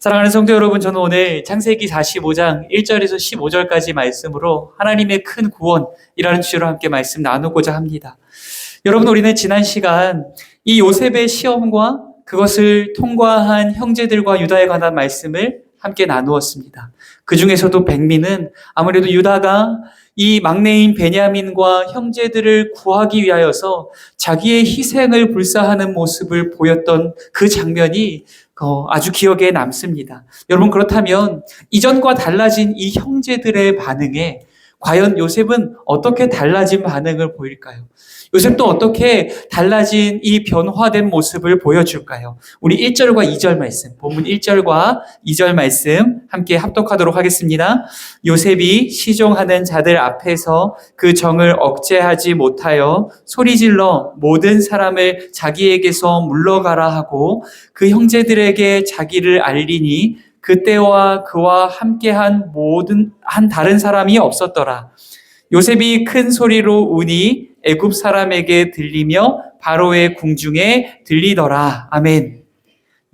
사랑하는 성도 여러분, 저는 오늘 창세기 45장 1절에서 15절까지 말씀으로 하나님의 큰 구원이라는 주제로 함께 말씀 나누고자 합니다. 여러분, 우리는 지난 시간 이 요셉의 시험과 그것을 통과한 형제들과 유다에 관한 말씀을 함께 나누었습니다. 그 중에서도 백미는 아무래도 유다가 이 막내인 베냐민과 형제들을 구하기 위하여서 자기의 희생을 불사하는 모습을 보였던 그 장면이 아주 기억에 남습니다. 여러분, 그렇다면 이전과 달라진 이 형제들의 반응에 과연 요셉은 어떻게 달라진 반응을 보일까요? 요셉도 어떻게 달라진 이 변화된 모습을 보여줄까요? 우리 1절과 2절 말씀, 본문 1절과 2절 말씀 함께 합독하도록 하겠습니다. 요셉이 시종하는 자들 앞에서 그 정을 억제하지 못하여 소리질러 모든 사람을 자기에게서 물러가라 하고 그 형제들에게 자기를 알리니 그때와 그와 함께한 한 다른 사람이 없었더라. 요셉이 큰 소리로 우니 애굽 사람에게 들리며 바로의 궁중에 들리더라. 아멘.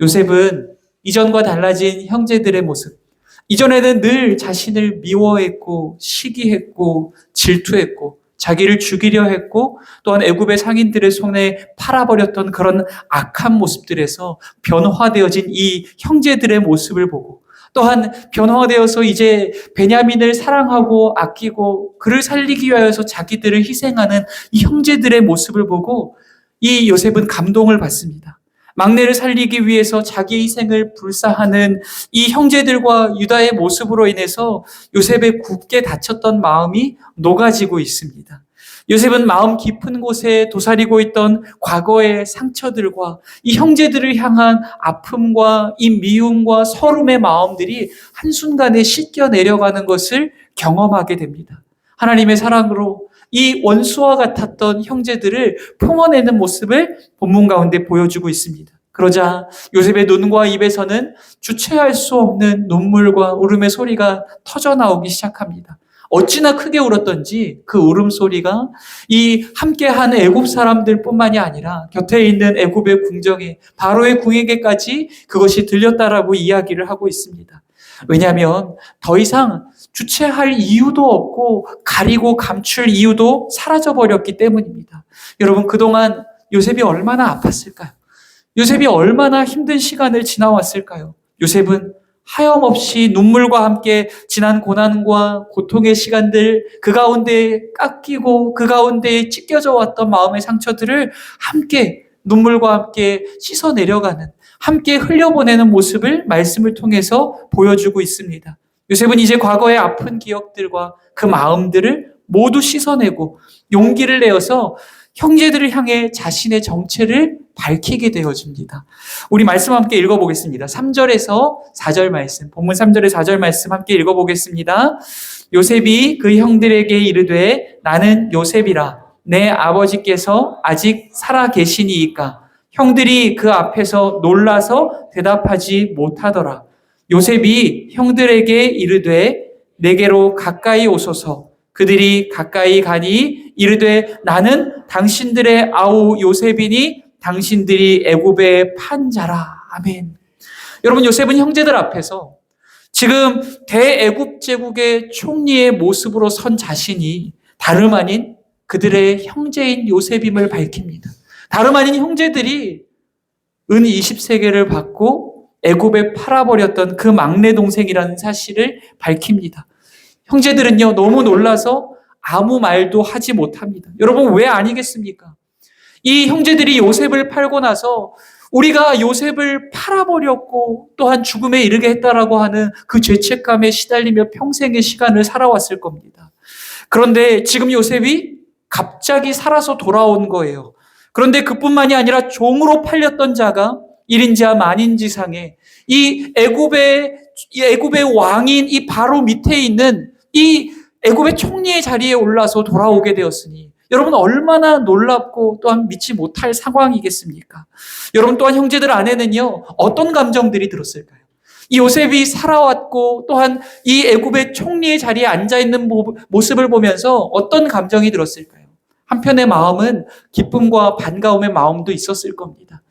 요셉은 이전과 달라진 형제들의 모습, 이전에는 늘 자신을 미워했고 시기했고 질투했고 자기를 죽이려 했고 또한 애굽의 상인들의 손에 팔아버렸던 그런 악한 모습들에서 변화되어진 이 형제들의 모습을 보고 또한 변화되어서 이제 베냐민을 사랑하고 아끼고 그를 살리기 위하여서 자기들을 희생하는 이 형제들의 모습을 보고 이 요셉은 감동을 받습니다. 막내를 살리기 위해서 자기 희생을 불사하는 이 형제들과 유다의 모습으로 인해서 요셉의 굳게 닫혔던 마음이 녹아지고 있습니다. 요셉은 마음 깊은 곳에 도사리고 있던 과거의 상처들과 이 형제들을 향한 아픔과 이 미움과 서름의 마음들이 한순간에 씻겨 내려가는 것을 경험하게 됩니다. 하나님의 사랑으로 이 원수와 같았던 형제들을 품어내는 모습을 본문 가운데 보여주고 있습니다. 그러자 요셉의 눈과 입에서는 주체할 수 없는 눈물과 울음의 소리가 터져나오기 시작합니다. 어찌나 크게 울었던지 그 울음소리가 이 함께한 애굽 사람들뿐만이 아니라 곁에 있는 애굽의 궁정에 바로의 궁에게까지 그것이 들렸다라고 이야기를 하고 있습니다. 왜냐하면 더 이상 주체할 이유도 없고 가리고 감출 이유도 사라져버렸기 때문입니다. 여러분, 그동안 요셉이 얼마나 아팠을까요? 요셉이 얼마나 힘든 시간을 지나왔을까요? 요셉은 하염없이 눈물과 함께 지난 고난과 고통의 시간들, 그 가운데 깎이고 그 가운데 찢겨져 왔던 마음의 상처들을 함께 눈물과 함께 씻어 내려가는, 함께 흘려보내는 모습을 말씀을 통해서 보여주고 있습니다. 요셉은 이제 과거의 아픈 기억들과 그 마음들을 모두 씻어내고 용기를 내어서 형제들을 향해 자신의 정체를 밝히게 되어집니다. 우리 말씀 함께 읽어보겠습니다. 3절에서 4절 말씀, 본문 3절에 4절 말씀 함께 읽어보겠습니다. 요셉이 그 형들에게 이르되 나는 요셉이라 내 아버지께서 아직 살아 계시니이까. 형들이 그 앞에서 놀라서 대답하지 못하더라. 요셉이 형들에게 이르되 내게로 가까이 오소서. 그들이 가까이 가니 이르되 나는 당신들의 아우 요셉이니 당신들이 애굽에 판 자라. 아멘. 여러분, 요셉은 형제들 앞에서 지금 대애굽 제국의 총리의 모습으로 선 자신이 다름 아닌 그들의 형제인 요셉임을 밝힙니다. 다름 아닌 형제들이 은 20세겔을 받고 애굽에 팔아버렸던 그 막내 동생이라는 사실을 밝힙니다. 형제들은요, 너무 놀라서 아무 말도 하지 못합니다. 여러분, 왜 아니겠습니까? 이 형제들이 요셉을 팔고 나서 우리가 요셉을 팔아버렸고 또한 죽음에 이르게 했다라고 하는 그 죄책감에 시달리며 평생의 시간을 살아왔을 겁니다. 그런데 지금 요셉이 갑자기 살아서 돌아온 거예요. 그런데 그뿐만이 아니라 종으로 팔렸던 자가 1인자 만인지상에 이 애굽의 왕인 이 바로 밑에 있는 이 애굽의 총리의 자리에 올라서 돌아오게 되었으니 여러분, 얼마나 놀랍고 또한 믿지 못할 상황이겠습니까? 여러분, 또한 형제들 안에는요, 어떤 감정들이 들었을까요? 이 요셉이 살아왔고 또한 이 애굽의 총리의 자리에 앉아있는 모습을 보면서 어떤 감정이 들었을까요? 한편의 마음은 기쁨과 반가움의 마음도 있었을 겁니다.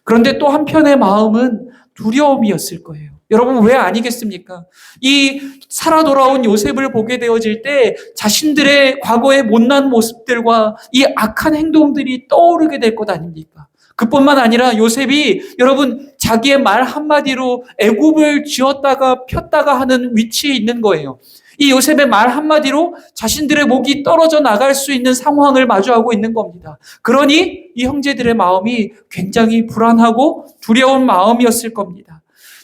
그런데 또 한편의 마음은 두려움이었을 거예요. 여러분, 왜 아니겠습니까? 이 살아 돌아온 요셉을 보게 되어질 때 자신들의 과거의 못난 모습들과 이 악한 행동들이 떠오르게 될 것 아닙니까? 그뿐만 아니라 요셉이 여러분 자기의 말 한마디로 애굽을 쥐었다가 폈다가 하는 위치에 있는 거예요. 이 요셉의 말 한마디로 자신들의 목이 떨어져 나갈 수 있는 상황을 마주하고 있는 겁니다. 그러니 이 형제들의 마음이 굉장히 불안하고 두려운 마음이었을 겁니다.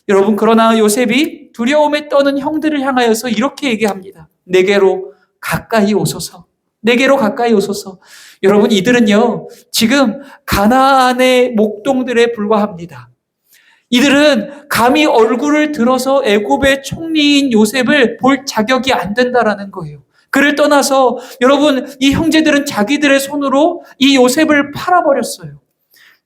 여러분, 그러나 요셉이 두려움에 떠는 형들을 향하여서 이렇게 얘기합니다. 내게로 가까이 오소서. 내게로 가까이 오소서. 여러분, 이들은요, 지금 가나안의 목동들에 불과합니다. 이들은 감히 얼굴을 들어서 애굽의 총리인 요셉을 볼 자격이 안 된다라는 거예요. 그를 떠나서 여러분, 이 형제들은 자기들의 손으로 이 요셉을 팔아버렸어요.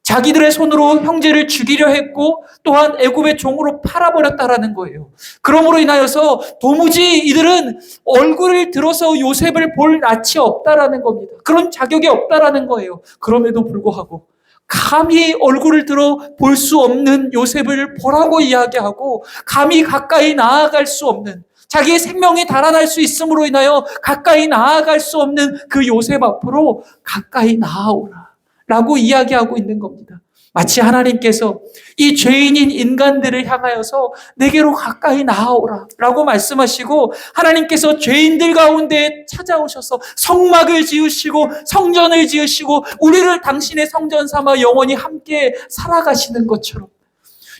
자기들의 손으로 형제를 죽이려 했고 또한 애굽의 종으로 팔아버렸다라는 거예요. 그러므로 인하여서 도무지 이들은 얼굴을 들어서 요셉을 볼 낯이 없다라는 겁니다. 그런 자격이 없다라는 거예요. 그럼에도 불구하고 감히 얼굴을 들어 볼 수 없는 요셉을 보라고 이야기하고 감히 가까이 나아갈 수 없는 자기의 생명이 달아날 수 있음으로 인하여 가까이 나아갈 수 없는 그 요셉 앞으로 가까이 나아오라 라고 이야기하고 있는 겁니다. 마치 하나님께서 이 죄인인 인간들을 향하여서 내게로 가까이 나아오라 라고 말씀하시고 하나님께서 죄인들 가운데 찾아오셔서 성막을 지으시고 성전을 지으시고 우리를 당신의 성전 삼아 영원히 함께 살아가시는 것처럼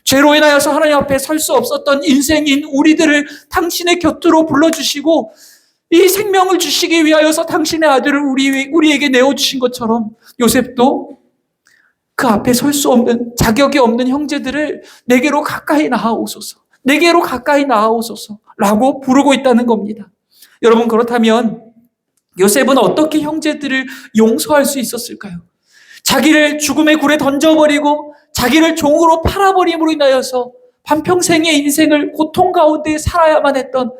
죄로 인하여서 하나님 앞에 설 수 없었던 인생인 우리들을 당신의 곁으로 불러주시고 이 생명을 주시기 위하여서 당신의 아들을 우리에게 내어주신 것처럼 요셉도 그 앞에 설 수 없는 자격이 없는 형제들을 내게로 가까이 나아오소서, 내게로 가까이 나아오소서 라고 부르고 있다는 겁니다. 여러분, 그렇다면 요셉은 어떻게 형제들을 용서할 수 있었을까요? 자기를 죽음의 굴에 던져버리고 자기를 종으로 팔아버림으로 인하여서 반평생의 인생을 고통 가운데 살아야만 했던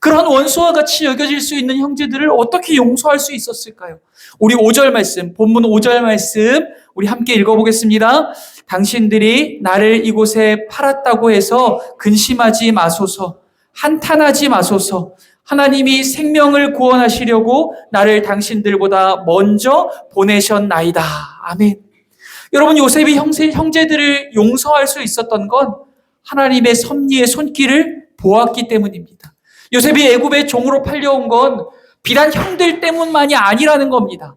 그러한 원수와 같이 여겨질 수 있는 형제들을 어떻게 용서할 수 있었을까요? 우리 5절 말씀, 본문 5절 말씀 우리 함께 읽어보겠습니다. 당신들이 나를 이곳에 팔았다고 해서 근심하지 마소서, 한탄하지 마소서. 하나님이 생명을 구원하시려고 나를 당신들보다 먼저 보내셨나이다. 아멘. 여러분, 요셉이 형제들을 용서할 수 있었던 건 하나님의 섭리의 손길을 보았기 때문입니다. 요셉이 애굽의 종으로 팔려온 건 비단 형들 때문만이 아니라는 겁니다.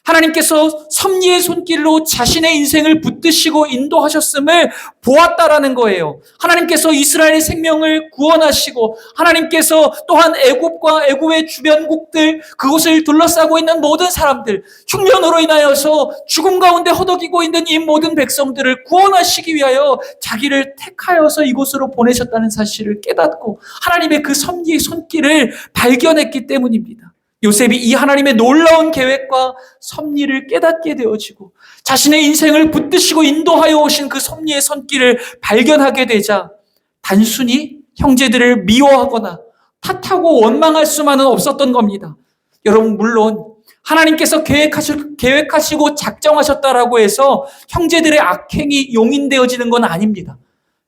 하나님께서 섭리의 손길로 자신의 인생을 붙드시고 인도하셨음을 보았다라는 거예요. 하나님께서 이스라엘의 생명을 구원하시고 하나님께서 또한 애굽과 애굽의 주변국들 그곳을 둘러싸고 있는 모든 사람들 흉년으로 인하여서 죽음 가운데 허덕이고 있는 이 모든 백성들을 구원하시기 위하여 자기를 택하여서 이곳으로 보내셨다는 사실을 깨닫고 하나님의 그 섭리의 손길을 발견했기 때문입니다. 요셉이 이 하나님의 놀라운 계획과 섭리를 깨닫게 되어지고 자신의 인생을 붙드시고 인도하여 오신 그 섭리의 손길을 발견하게 되자 단순히 형제들을 미워하거나 탓하고 원망할 수만은 없었던 겁니다. 여러분, 물론 하나님께서 계획하시고 작정하셨다라고 해서 형제들의 악행이 용인되어지는 건 아닙니다.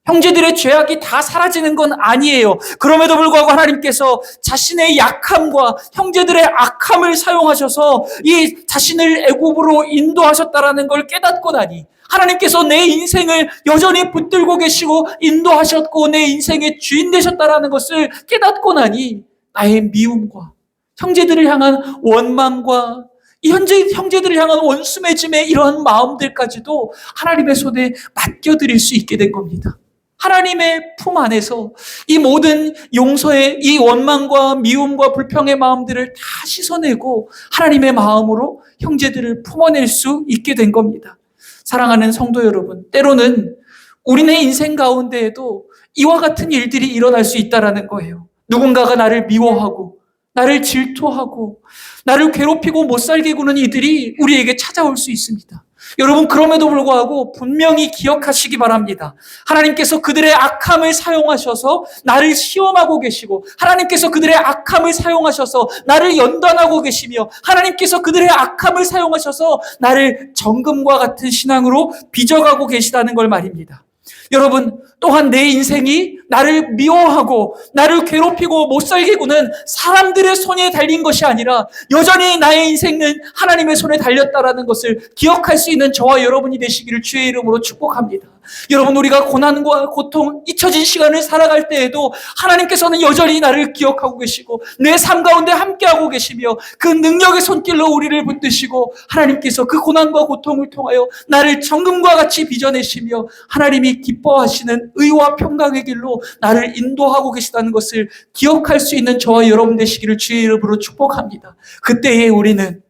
형제들의 죄악이 다 사라지는 건 아니에요. 그럼에도 불구하고 하나님께서 자신의 약함과 형제들의 악함을 사용하셔서 이 자신을 애굽으로 인도하셨다라는 걸 깨닫고 나니 하나님께서 내 인생을 여전히 붙들고 계시고 인도하셨고 내 인생의 주인 되셨다라는 것을 깨닫고 나니 나의 미움과 형제들을 향한 원망과 이 형제들을 향한 원수맺음의 이러한 마음들까지도 하나님의 손에 맡겨드릴 수 있게 된 겁니다. 하나님의 품 안에서 이 모든 용서의 이 원망과 미움과 불평의 마음들을 다 씻어내고 하나님의 마음으로 형제들을 품어낼 수 있게 된 겁니다. 사랑하는 성도 여러분, 때로는 우리네 인생 가운데에도 이와 같은 일들이 일어날 수 있다는 거예요. 누군가가 나를 미워하고 나를 질투하고 나를 괴롭히고 못살게 구는 이들이 우리에게 찾아올 수 있습니다. 여러분, 그럼에도 불구하고 분명히 기억하시기 바랍니다. 하나님께서 그들의 악함을 사용하셔서 나를 시험하고 계시고 하나님께서 그들의 악함을 사용하셔서 나를 연단하고 계시며 하나님께서 그들의 악함을 사용하셔서 나를 정금과 같은 신앙으로 빚어가고 계시다는 걸 말입니다. 여러분, 또한 내 인생이 나를 미워하고 나를 괴롭히고 못 살게 구는 사람들의 손에 달린 것이 아니라 여전히 나의 인생은 하나님의 손에 달렸다라는 것을 기억할 수 있는 저와 여러분이 되시기를 주의 이름으로 축복합니다. 여러분, 우리가 고난과 고통, 잊혀진 시간을 살아갈 때에도 하나님께서는 여전히 나를 기억하고 계시고 내 삶 가운데 함께하고 계시며 그 능력의 손길로 우리를 붙드시고 하나님께서 그 고난과 고통을 통하여 나를 정금과 같이 빚어내시며 하나님이 기뻐하시는 의와 평강의 길로 나를 인도하고 계시다는 것을 기억할 수 있는 저와 여러분 되시기를 주의 이름으로 축복합니다. 그때에 우리는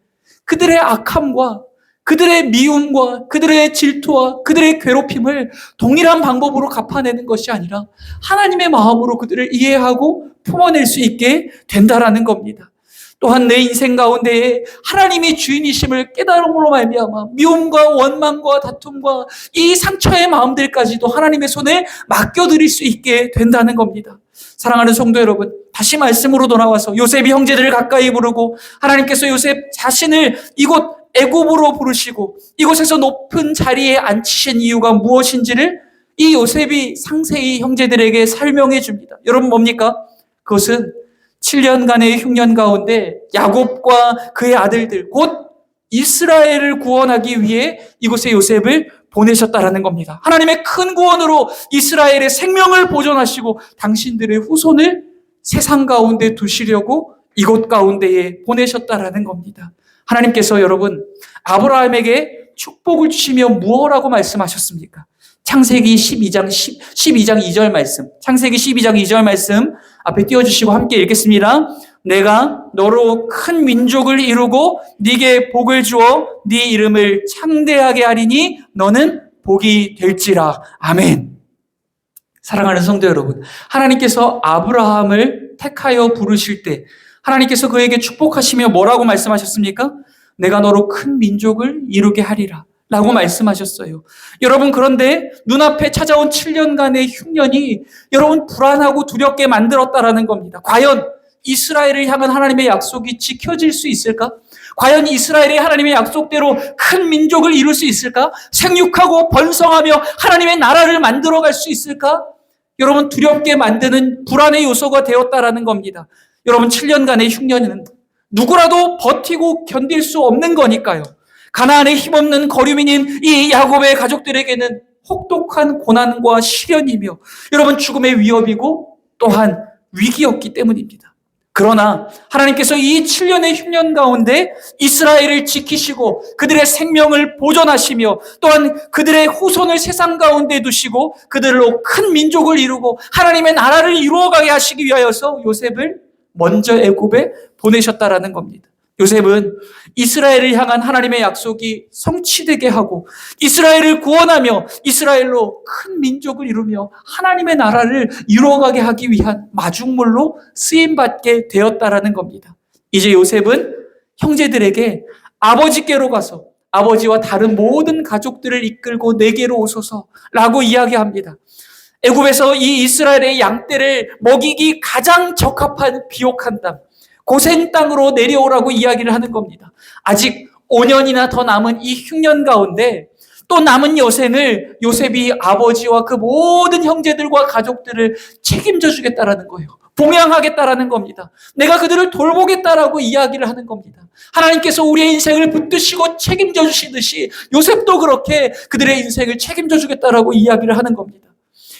그들의 악함과 그들의 미움과 그들의 질투와 그들의 괴롭힘을 동일한 방법으로 갚아내는 것이 아니라 하나님의 마음으로 그들을 이해하고 품어낼 수 있게 된다라는 겁니다. 또한 내 인생 가운데에 하나님이 주인이심을 깨달음으로 말미암아 미움과 원망과 다툼과 이 상처의 마음들까지도 하나님의 손에 맡겨드릴 수 있게 된다는 겁니다. 사랑하는 성도 여러분, 다시 말씀으로 돌아와서 요셉이 형제들을 가까이 부르고 하나님께서 요셉 자신을 이곳 애굽으로 부르시고 이곳에서 높은 자리에 앉히신 이유가 무엇인지를 이 요셉이 상세히 형제들에게 설명해 줍니다. 여러분, 뭡니까? 그것은 7년간의 흉년 가운데 야곱과 그의 아들들 곧 이스라엘을 구원하기 위해 이곳에 요셉을 보내셨다라는 겁니다. 하나님의 큰 구원으로 이스라엘의 생명을 보존하시고 당신들의 후손을 세상 가운데 두시려고 이곳 가운데에 보내셨다라는 겁니다. 하나님께서 여러분 아브라함에게 축복을 주시며 무엇라고 말씀하셨습니까? 창세기 12장 2절 말씀. 창세기 12장 2절 말씀 앞에 띄워주시고 함께 읽겠습니다. 내가 너로 큰 민족을 이루고 네게 복을 주어 네 이름을 창대하게 하리니 너는 복이 될지라. 아멘. 사랑하는 성도 여러분, 하나님께서 아브라함을 택하여 부르실 때 하나님께서 그에게 축복하시며 뭐라고 말씀하셨습니까? 내가 너로 큰 민족을 이루게 하리라 라고 말씀하셨어요. 여러분, 그런데 눈앞에 찾아온 7년간의 흉년이 여러분 불안하고 두렵게 만들었다라는 겁니다. 과연 이스라엘을 향한 하나님의 약속이 지켜질 수 있을까? 과연 이스라엘이 하나님의 약속대로 큰 민족을 이룰 수 있을까? 생육하고 번성하며 하나님의 나라를 만들어갈 수 있을까? 여러분, 두렵게 만드는 불안의 요소가 되었다라는 겁니다. 여러분, 7년간의 흉년은 누구라도 버티고 견딜 수 없는 거니까요. 가나안에 힘없는 거류민인 이 야곱의 가족들에게는 혹독한 고난과 시련이며 여러분 죽음의 위협이고 또한 위기였기 때문입니다. 그러나 하나님께서 이 7년의 흉년 가운데 이스라엘을 지키시고 그들의 생명을 보존하시며 또한 그들의 후손을 세상 가운데 두시고 그들로 큰 민족을 이루고 하나님의 나라를 이루어가게 하시기 위하여서 요셉을 먼저 애굽에 보내셨다라는 겁니다. 요셉은 이스라엘을 향한 하나님의 약속이 성취되게 하고 이스라엘을 구원하며 이스라엘로 큰 민족을 이루며 하나님의 나라를 이루어가게 하기 위한 마중물로 쓰임받게 되었다라는 겁니다. 이제 요셉은 형제들에게 아버지께로 가서 아버지와 다른 모든 가족들을 이끌고 내게로 오소서라고 이야기합니다. 애굽에서 이 이스라엘의 양떼를 먹이기 가장 적합한 비옥한 땅, 고센 땅으로 내려오라고 이야기를 하는 겁니다. 아직 5년이나 더 남은 이 흉년 가운데 또 남은 여생을 요셉이 아버지와 그 모든 형제들과 가족들을 책임져 주겠다라는 거예요. 봉양하겠다라는 겁니다. 내가 그들을 돌보겠다라고 이야기를 하는 겁니다. 하나님께서 우리의 인생을 붙드시고 책임져 주시듯이 요셉도 그렇게 그들의 인생을 책임져 주겠다라고 이야기를 하는 겁니다.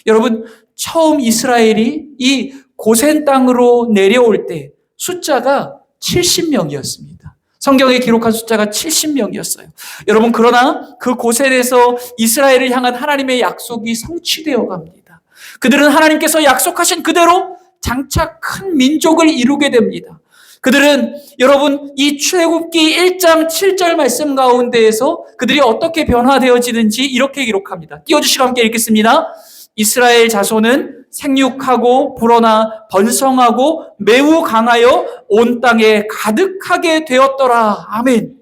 여러분, 처음 이스라엘이 이 고센 땅으로 내려올 때 숫자가 70명이었습니다. 성경에 기록한 숫자가 70명이었어요. 여러분, 그러나 그 고센에서 이스라엘을 향한 하나님의 약속이 성취되어 갑니다. 그들은 하나님께서 약속하신 그대로 장차 큰 민족을 이루게 됩니다. 그들은 여러분 이 출애굽기 1장 7절 말씀 가운데에서 그들이 어떻게 변화되어지는지 이렇게 기록합니다. 띄워주시고 함께 읽겠습니다. 이스라엘 자손은 생육하고 불어나 번성하고 매우 강하여 온 땅에 가득하게 되었더라. 아멘.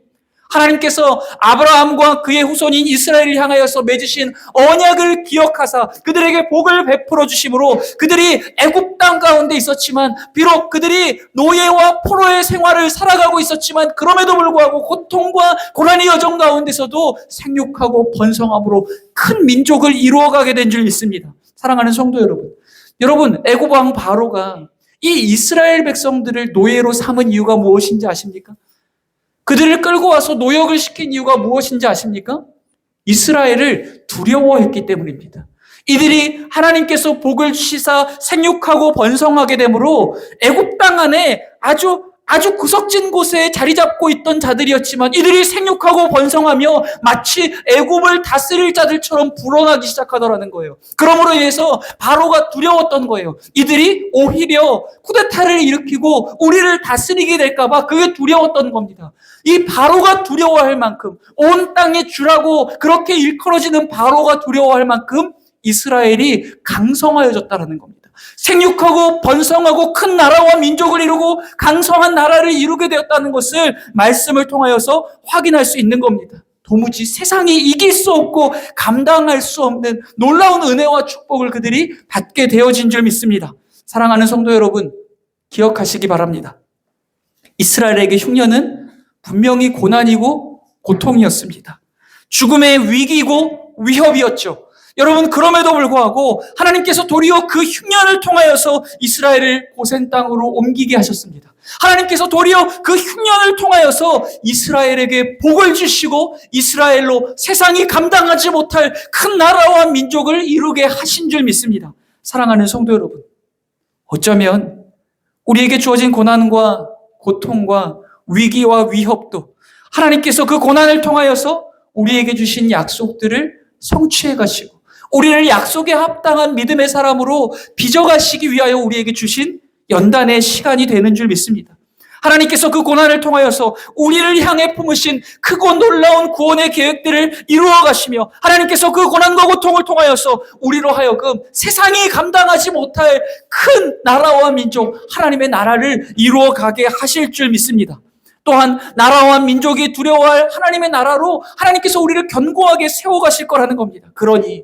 하나님께서 아브라함과 그의 후손인 이스라엘을 향하여서 맺으신 언약을 기억하사 그들에게 복을 베풀어 주심으로 그들이 애굽 땅 가운데 있었지만 비록 그들이 노예와 포로의 생활을 살아가고 있었지만 그럼에도 불구하고 고통과 고난의 여정 가운데서도 생육하고 번성함으로 큰 민족을 이루어가게 된 줄 믿습니다. 사랑하는 성도 여러분, 여러분 애굽 왕 바로가 이 이스라엘 백성들을 노예로 삼은 이유가 무엇인지 아십니까? 그들을 끌고 와서 노역을 시킨 이유가 무엇인지 아십니까? 이스라엘을 두려워했기 때문입니다. 이들이 하나님께서 복을 주시사 생육하고 번성하게 되므로 애굽 땅 안에 아주 구석진 곳에 자리 잡고 있던 자들이었지만 이들이 생육하고 번성하며 마치 애굽을 다스릴 자들처럼 불어나기 시작하더라는 거예요. 그러므로 인해서 바로가 두려웠던 거예요. 이들이 오히려 쿠데타를 일으키고 우리를 다스리게 될까 봐 그게 두려웠던 겁니다. 이 바로가 두려워할 만큼, 온 땅의 주라고 그렇게 일컬어지는 바로가 두려워할 만큼 이스라엘이 강성하여졌다는 겁니다. 생육하고 번성하고 큰 나라와 민족을 이루고 강성한 나라를 이루게 되었다는 것을 말씀을 통하여서 확인할 수 있는 겁니다. 도무지 세상이 이길 수 없고 감당할 수 없는 놀라운 은혜와 축복을 그들이 받게 되어진 줄 믿습니다. 사랑하는 성도 여러분, 기억하시기 바랍니다. 이스라엘에게 흉년은 분명히 고난이고 고통이었습니다. 죽음의 위기고 위협이었죠. 여러분, 그럼에도 불구하고 하나님께서 도리어 그 흉년을 통하여서 이스라엘을 고센 땅으로 옮기게 하셨습니다. 하나님께서 도리어 그 흉년을 통하여서 이스라엘에게 복을 주시고 이스라엘로 세상이 감당하지 못할 큰 나라와 민족을 이루게 하신 줄 믿습니다. 사랑하는 성도 여러분, 어쩌면 우리에게 주어진 고난과 고통과 위기와 위협도 하나님께서 그 고난을 통하여서 우리에게 주신 약속들을 성취해 가시고 우리를 약속에 합당한 믿음의 사람으로 빚어가시기 위하여 우리에게 주신 연단의 시간이 되는 줄 믿습니다. 하나님께서 그 고난을 통하여서 우리를 향해 품으신 크고 놀라운 구원의 계획들을 이루어 가시며 하나님께서 그 고난과 고통을 통하여서 우리로 하여금 세상이 감당하지 못할 큰 나라와 민족, 하나님의 나라를 이루어 가게 하실 줄 믿습니다. 또한 나라와 민족이 두려워할 하나님의 나라로 하나님께서 우리를 견고하게 세워가실 거라는 겁니다. 그러니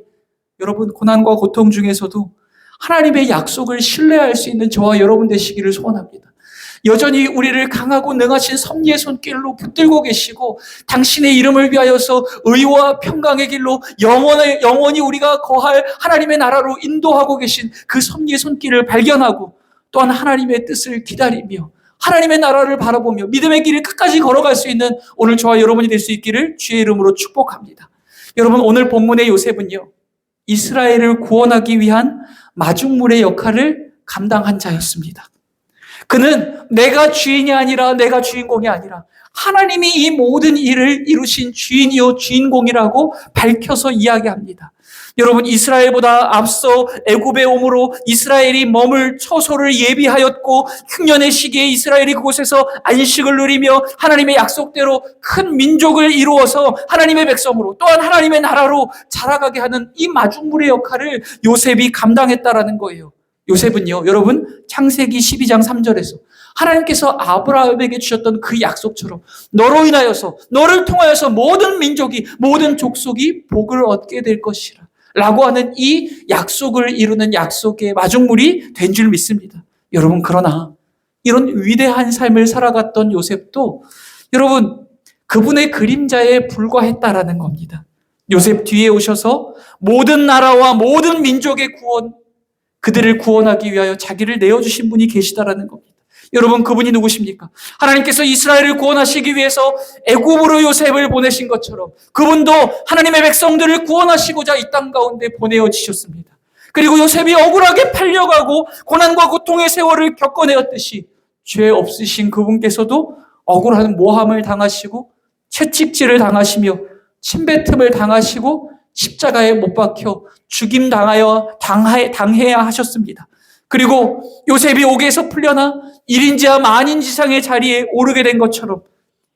여러분, 고난과 고통 중에서도 하나님의 약속을 신뢰할 수 있는 저와 여러분 되시기를 소원합니다. 여전히 우리를 강하고 능하신 섭리의 손길로 붙들고 계시고 당신의 이름을 위하여서 의와 평강의 길로 영원히 우리가 거할 하나님의 나라로 인도하고 계신 그 섭리의 손길을 발견하고 또한 하나님의 뜻을 기다리며 하나님의 나라를 바라보며 믿음의 길을 끝까지 걸어갈 수 있는 오늘 저와 여러분이 될 수 있기를 주의 이름으로 축복합니다. 여러분, 오늘 본문의 요셉은요, 이스라엘을 구원하기 위한 마중물의 역할을 감당한 자였습니다. 그는 내가 주인이 아니라 내가 주인공이 아니라 하나님이 이 모든 일을 이루신 주인이요 주인공이라고 밝혀서 이야기합니다. 여러분, 이스라엘보다 앞서 애굽에 오므로 이스라엘이 머물 처소를 예비하였고 흉년의 시기에 이스라엘이 그곳에서 안식을 누리며 하나님의 약속대로 큰 민족을 이루어서 하나님의 백성으로 또한 하나님의 나라로 자라가게 하는 이 마중물의 역할을 요셉이 감당했다라는 거예요. 요셉은요, 여러분, 창세기 12장 3절에서 하나님께서 아브라함에게 주셨던 그 약속처럼 너로 인하여서 너를 통하여서 모든 민족이 모든 족속이 복을 얻게 될 것이라 라고 하는 이 약속을 이루는 약속의 마중물이 된 줄 믿습니다. 여러분, 그러나 이런 위대한 삶을 살아갔던 요셉도 여러분, 그분의 그림자에 불과했다라는 겁니다. 요셉 뒤에 오셔서 모든 나라와 모든 민족의 구원, 그들을 구원하기 위하여 자기를 내어주신 분이 계시다라는 겁니다. 여러분, 그분이 누구십니까? 하나님께서 이스라엘을 구원하시기 위해서 애굽으로 요셉을 보내신 것처럼 그분도 하나님의 백성들을 구원하시고자 이 땅 가운데 보내어지셨습니다. 그리고 요셉이 억울하게 팔려가고 고난과 고통의 세월을 겪어내었듯이 죄 없으신 그분께서도 억울한 모함을 당하시고 채찍질을 당하시며 침뱉음을 당하시고 십자가에 못 박혀 죽임 당해야 하셨습니다. 그리고 요셉이 옥에서 풀려나 1인지하 만인지상의 자리에 오르게 된 것처럼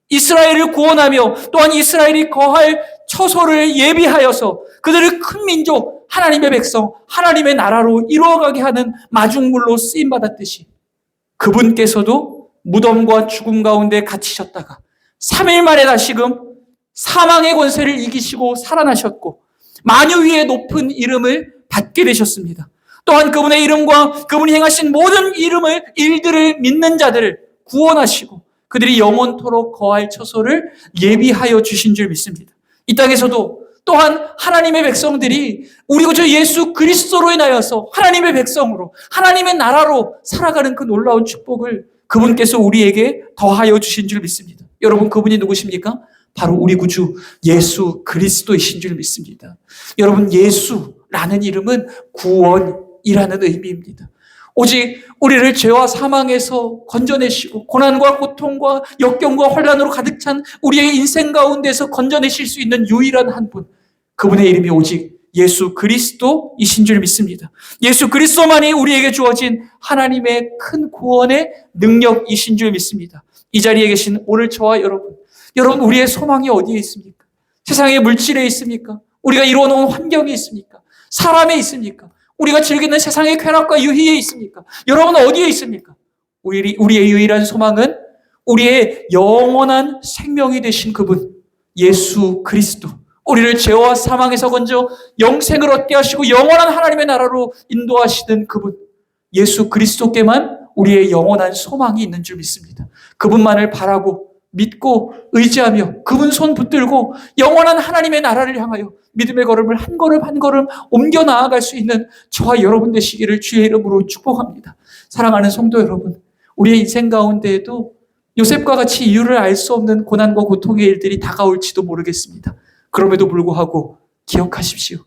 이스라엘을 구원하며 또한 이스라엘이 거할 처소를 예비하여서 그들을 큰 민족, 하나님의 백성, 하나님의 나라로 이루어가게 하는 마중물로 쓰임받았듯이 그분께서도 무덤과 죽음 가운데 갇히셨다가 3일 만에 다시금 사망의 권세를 이기시고 살아나셨고 만유 위에 높은 이름을 받게 되셨습니다. 또한 그분의 이름과 그분이 행하신 모든 일들을 믿는 자들을 구원하시고 그들이 영원토록 거할 처소를 예비하여 주신 줄 믿습니다. 이 땅에서도 또한 하나님의 백성들이 우리 구주 예수 그리스도로 인하여서 하나님의 백성으로 하나님의 나라로 살아가는 그 놀라운 축복을 그분께서 우리에게 더하여 주신 줄 믿습니다. 여러분, 그분이 누구십니까? 바로 우리 구주 예수 그리스도이신 줄 믿습니다. 여러분, 예수라는 이름은 구원이라는 의미입니다. 오직 우리를 죄와 사망에서 건져내시고 고난과 고통과 역경과 혼란으로 가득 찬 우리의 인생 가운데서 건져내실 수 있는 유일한 한 분, 그분의 이름이 오직 예수 그리스도이신 줄 믿습니다. 예수 그리스도만이 우리에게 주어진 하나님의 큰 구원의 능력이신 줄 믿습니다. 이 자리에 계신 오늘 저와 여러분, 우리의 소망이 어디에 있습니까? 세상의 물질에 있습니까? 우리가 이루어놓은 환경에 있습니까? 사람에 있습니까? 우리가 즐기는 세상의 쾌락과 유희에 있습니까? 여러분은 어디에 있습니까? 우리의 유일한 소망은 우리의 영원한 생명이 되신 그분, 예수 그리스도. 우리를 죄와 사망에서 건져 영생을 얻게 하시고 영원한 하나님의 나라로 인도하시는 그분, 예수 그리스도께만 우리의 영원한 소망이 있는 줄 믿습니다. 그분만을 바라고 믿고 의지하며 그분 손 붙들고 영원한 하나님의 나라를 향하여 믿음의 걸음을 한 걸음 한 걸음 옮겨 나아갈 수 있는 저와 여러분 되시기를 주의 이름으로 축복합니다. 사랑하는 성도 여러분, 우리의 인생 가운데에도 요셉과 같이 이유를 알 수 없는 고난과 고통의 일들이 다가올지도 모르겠습니다. 그럼에도 불구하고 기억하십시오.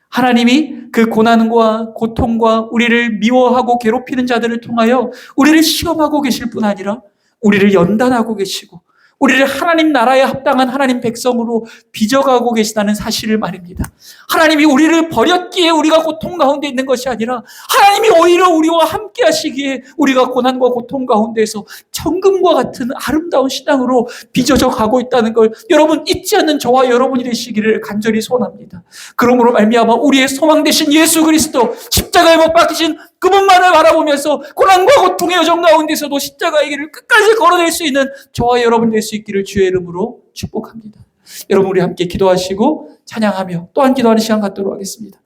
하나님이 그 고난과 고통과 우리를 미워하고 괴롭히는 자들을 통하여 우리를 시험하고 계실 뿐 아니라 우리를 연단하고 계시고 우리를 하나님 나라에 합당한 하나님 백성으로 빚어가고 계시다는 사실을 말입니다. 하나님이 우리를 버렸기에 우리가 고통 가운데 있는 것이 아니라 하나님이 오히려 우리와 함께 하시기에 우리가 고난과 고통 가운데에서 천금과 같은 아름다운 신앙으로 빚어져 가고 있다는 걸 여러분 잊지 않는 저와 여러분이 되시기를 간절히 소원합니다. 그러므로 말미암아 우리의 소망 되신 예수 그리스도 십자가에 못 박히신 그분만을 바라보면서 고난과 고통의 여정 가운데서도 십자가의 길을 끝까지 걸어낼 수 있는 저와 여러분 될 수 있기를 주의 이름으로 축복합니다. 여러분, 우리 함께 기도하시고 찬양하며 또한 기도하는 시간 갖도록 하겠습니다.